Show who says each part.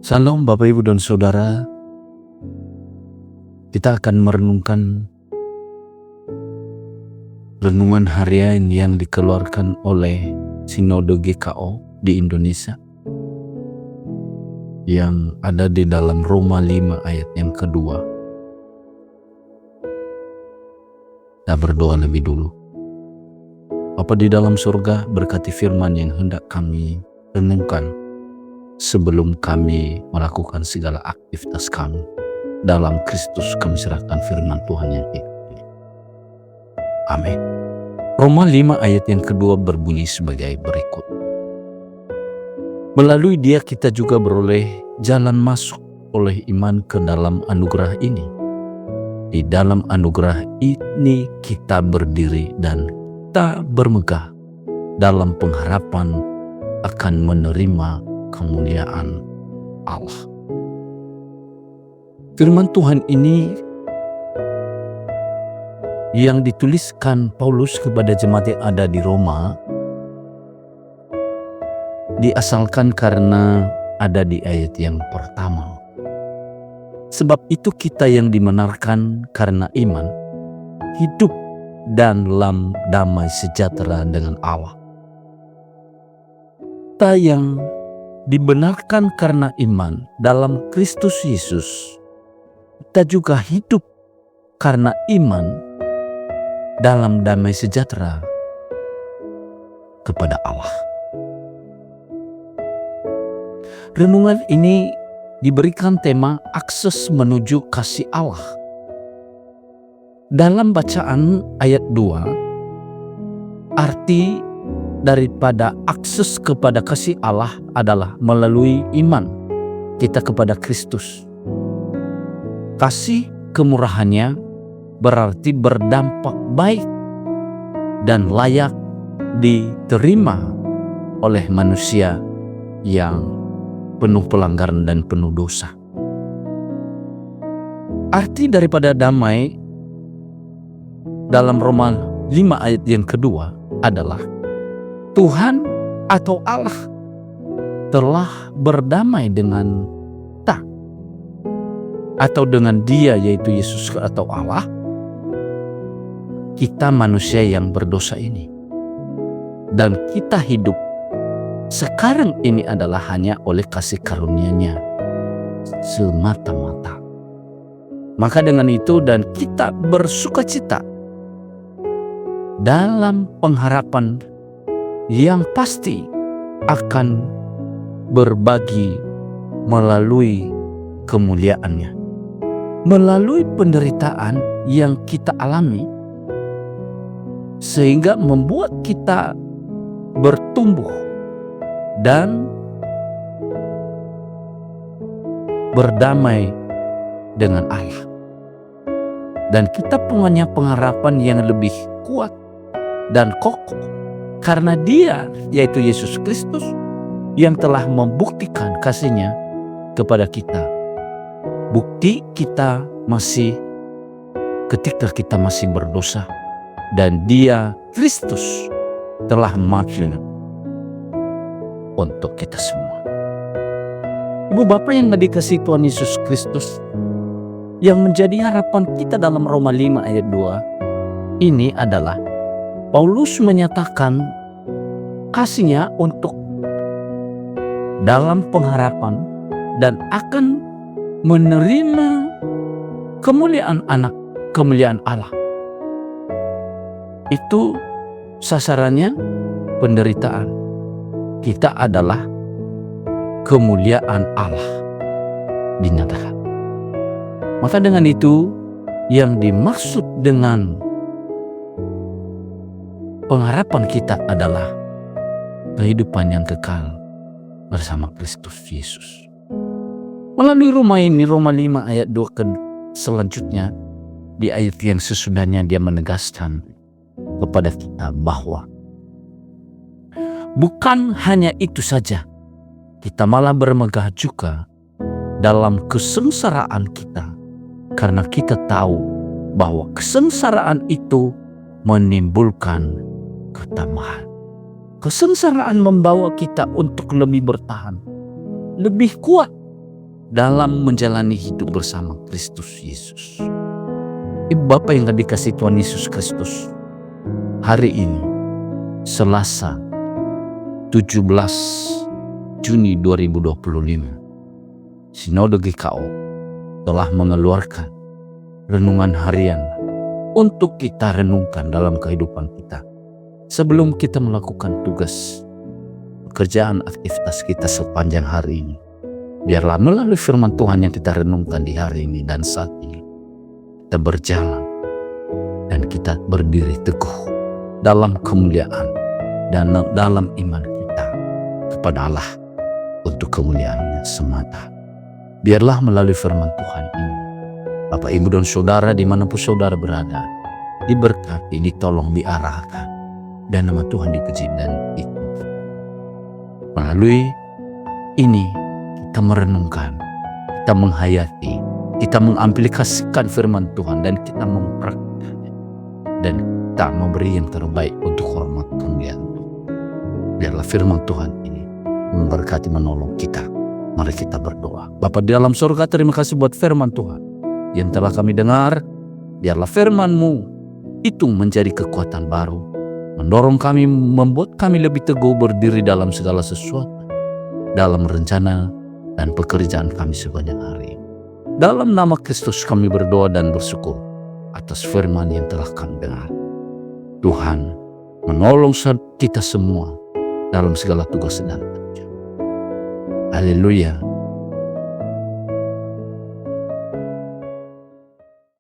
Speaker 1: Salam Bapak Ibu dan Saudara. Kita akan merenungkan renungan harian yang dikeluarkan oleh Sinode GKO di Indonesia yang ada di dalam Roma 5 ayat yang kedua. Kita berdoa lebih dulu. Bapa di dalam surga, berkati firman yang hendak kami renungkan sebelum kami melakukan segala aktivitas kami. Dalam Kristus kami serahkan firman Tuhan yang hidup ini. Amin. Roma 5 ayat yang kedua berbunyi sebagai berikut. Melalui Dia kita juga beroleh jalan masuk oleh iman ke dalam anugerah ini. Di dalam anugerah ini kita berdiri dan kita bermegah dalam pengharapan akan menerima kemuliaan Allah. Firman Tuhan ini yang dituliskan Paulus kepada jemaat yang ada di Roma diasalkan karena ada di ayat yang pertama. Sebab itu kita yang dibenarkan karena iman hidup dan dalam damai sejahtera dengan Allah. Kita yang dibenarkan karena iman dalam Kristus Yesus, kita juga hidup karena iman dalam damai sejahtera kepada Allah. Renungan ini diberikan tema akses menuju kasih Allah. Dalam bacaan ayat 2, arti daripada akses kepada kasih Allah adalah melalui iman kita kepada Kristus. Kasih kemurahannya berarti berdampak baik dan layak diterima oleh manusia yang penuh pelanggaran dan penuh dosa. Arti daripada damai dalam Roma 5 ayat yang kedua adalah Tuhan atau Allah telah berdamai dengan kita atau dengan Dia, yaitu Yesus atau Allah. Kita manusia yang berdosa ini dan kita hidup sekarang ini adalah hanya oleh kasih karunia-Nya semata-mata. Maka dengan itu dan kita bersukacita dalam pengharapan yang pasti akan berbagi melalui kemuliaan-Nya. Melalui penderitaan yang kita alami, sehingga membuat kita bertumbuh dan berdamai dengan Allah. Dan kita punya pengharapan yang lebih kuat dan kokoh karena Dia, yaitu Yesus Kristus, yang telah membuktikan kasih-Nya kepada kita. Bukti kita masih ketika kita masih berdosa dan Dia, Kristus, telah mati untuk kita semua. Ibu Bapak yang dikasihi Tuhan Yesus Kristus, yang menjadi harapan kita dalam Roma 5 ayat 2 ini adalah Paulus menyatakan kasih-Nya untuk dalam pengharapan dan akan menerima kemuliaan Allah. Itu sasarannya penderitaan. Kita adalah kemuliaan Allah dinyatakan. Maka dengan itu yang dimaksud dengan pengharapan kita adalah kehidupan yang kekal bersama Kristus Yesus. Melalui Roma 5 ayat 2 selanjutnya, di ayat yang sesudahnya Dia menegaskan kepada kita bahwa bukan hanya itu saja, kita malah bermegah juga dalam kesengsaraan kita, karena kita tahu bahwa kesengsaraan itu menimbulkan ketamahan. Kesengsaraan membawa kita untuk lebih bertahan, lebih kuat dalam menjalani hidup bersama Kristus Yesus. Ibu Bapak yang dikasihi Tuhan Yesus Kristus, hari ini Selasa 17 Juni 2025, Sinode GKO telah mengeluarkan renungan harian untuk kita renungkan dalam kehidupan kita sebelum kita melakukan tugas pekerjaan aktivitas kita sepanjang hari ini. Biarlah melalui firman Tuhan yang kita renungkan di hari ini dan saat ini, kita berjalan dan kita berdiri teguh dalam kemuliaan dan dalam iman kita kepada Allah untuk kemuliaan-Nya semata. Biarlah melalui firman Tuhan ini, Bapak, Ibu, dan Saudara dimanapun Saudara berada, diberkati, ditolong, diarahkan, dan nama Tuhan dipuji dan ditinggikan. Melalui ini kita merenungkan, kita menghayati, kita mengaplikasikan firman Tuhan, dan kita mempraktikkannya, dan kita memberi yang terbaik untuk hormat kemuliaan Tuhan. Biarlah firman Tuhan ini memberkati, menolong kita. Mari kita berdoa. Bapa di dalam surga, terima kasih buat firman Tuhan yang telah kami dengar. Biarlah firman-Mu itu menjadi kekuatan baru, mendorong kami, membuat kami lebih teguh berdiri dalam segala sesuatu, dalam rencana dan pekerjaan kami sepanjang hari. Dalam nama Kristus kami berdoa dan bersyukur atas firman yang telah kami dengar. Tuhan menolong kita semua dalam segala tugas dan kerja. Haleluya.